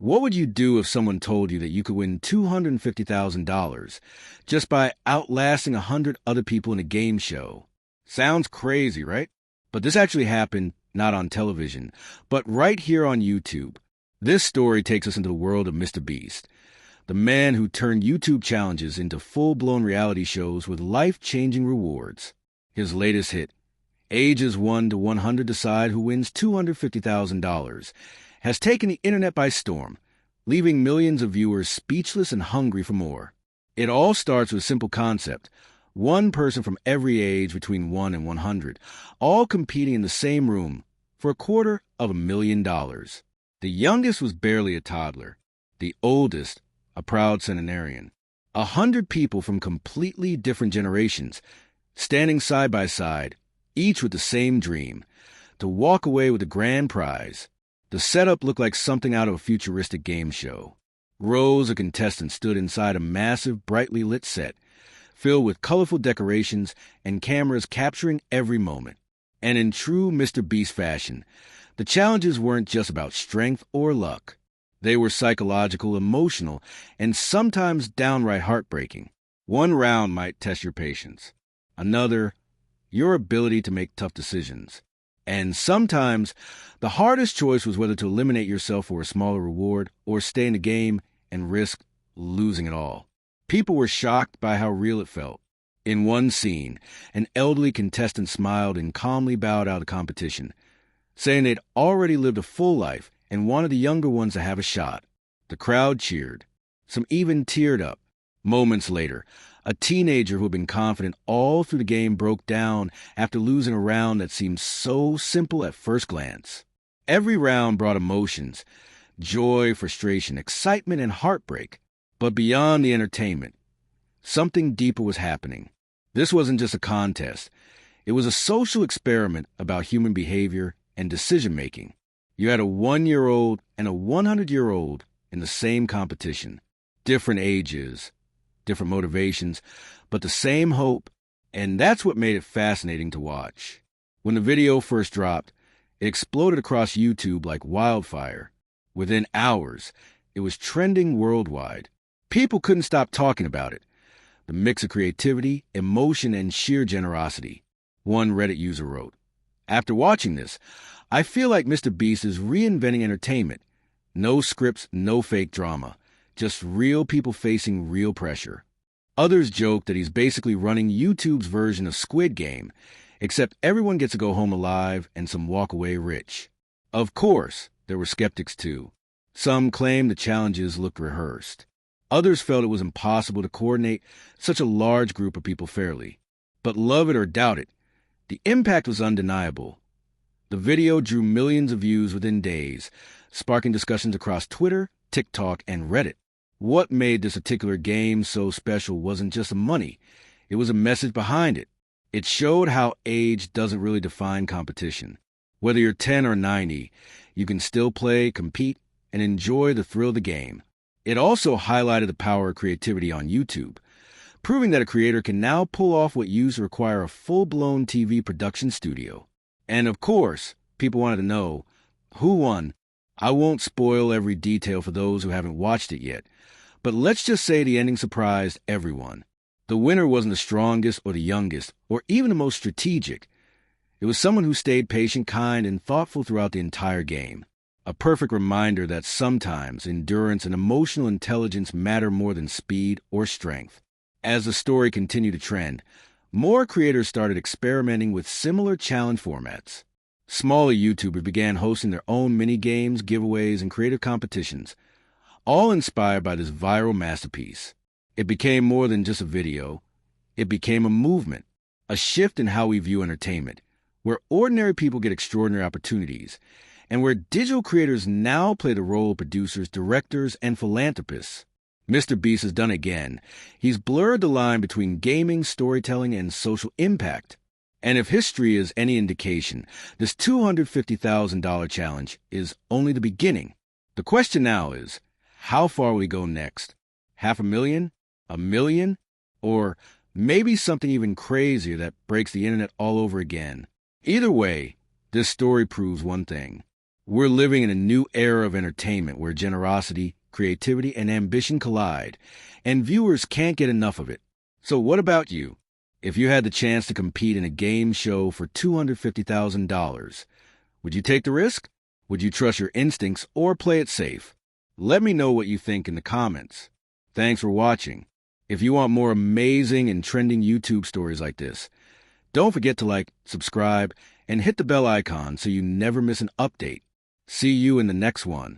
What would you do if someone told you that you could win $250,000 just by outlasting 100 other people in a game show? Sounds crazy, right? But this actually happened not on television, but right here on YouTube. This story takes us into the world of Mr. Beast, the man who turned YouTube challenges into full-blown reality shows with life-changing rewards. His latest hit, Ages 1 to 100 Decide Who Wins $250,000, has taken the internet by storm, leaving millions of viewers speechless and hungry for more. It all starts with a simple concept: one person from every age between 1 and 100, all competing in the same room for $250,000. The youngest was barely a toddler, the oldest a proud centenarian. 100 people from completely different generations, standing side by side, each with the same dream, to walk away with a grand prize. The setup looked like something out of a futuristic game show. Rows of contestants stood inside a massive, brightly lit set, filled with colorful decorations and cameras capturing every moment. And in true Mr. Beast fashion, the challenges weren't just about strength or luck. They were psychological, emotional, and sometimes downright heartbreaking. One round might test your patience. Another, your ability to make tough decisions. And sometimes, the hardest choice was whether to eliminate yourself for a smaller reward or stay in the game and risk losing it all. People were shocked by how real it felt. In one scene, an elderly contestant smiled and calmly bowed out of the competition, saying they'd already lived a full life and wanted the younger ones to have a shot. The crowd cheered. Some even teared up. Moments later, a teenager who had been confident all through the game broke down after losing a round that seemed so simple at first glance. Every round brought emotions: joy, frustration, excitement, and heartbreak. But beyond the entertainment, something deeper was happening. This wasn't just a contest. It was a social experiment about human behavior and decision-making. You had a 1-year-old and a 100-year-old in the same competition. Different ages, different motivations, but the same hope, and that's what made it fascinating to watch. When the video first dropped, it exploded across YouTube like wildfire. Within hours, it was trending worldwide. People couldn't stop talking about it. The mix of creativity, emotion, and sheer generosity. One Reddit user wrote, "After watching this, I feel like Mr. Beast is reinventing entertainment. No scripts, no fake drama. Just real people facing real pressure." Others joke that he's basically running YouTube's version of Squid Game, except everyone gets to go home alive and some walk away rich. Of course, there were skeptics too. Some claimed the challenges looked rehearsed. Others felt it was impossible to coordinate such a large group of people fairly. But love it or doubt it, the impact was undeniable. The video drew millions of views within days, sparking discussions across Twitter, TikTok, and Reddit. What made this particular game so special wasn't just the money. It was a message behind it. It showed how age doesn't really define competition. Whether you're 10 or 90, you can still play, compete, and enjoy the thrill of the game. It also highlighted the power of creativity on YouTube, proving that a creator can now pull off what used to require a full-blown TV production studio. And of course, people wanted to know, who won? I won't spoil every detail for those who haven't watched it yet, but let's just say the ending surprised everyone. The winner wasn't the strongest or the youngest, or even the most strategic. It was someone who stayed patient, kind, and thoughtful throughout the entire game. A perfect reminder that sometimes endurance and emotional intelligence matter more than speed or strength. As the story continued to trend, more creators started experimenting with similar challenge formats. Smaller YouTubers began hosting their own mini-games, giveaways, and creative competitions, all inspired by this viral masterpiece. It became more than just a video. It became a movement, a shift in how we view entertainment, where ordinary people get extraordinary opportunities, and where digital creators now play the role of producers, directors, and philanthropists. Mr. Beast has done it again. He's blurred the line between gaming, storytelling, and social impact. And if history is any indication, this $250,000 challenge is only the beginning. The question now is, how far will he go next? $500,000? $1 million? Or maybe something even crazier that breaks the internet all over again? Either way, this story proves one thing. We're living in a new era of entertainment where generosity, creativity, and ambition collide, and viewers can't get enough of it. So what about you? If you had the chance to compete in a game show for $250,000, would you take the risk? Would you trust your instincts or play it safe? Let me know what you think in the comments. Thanks for watching. If you want more amazing and trending YouTube stories like this, don't forget to like, subscribe, and hit the bell icon so you never miss an update. See you in the next one.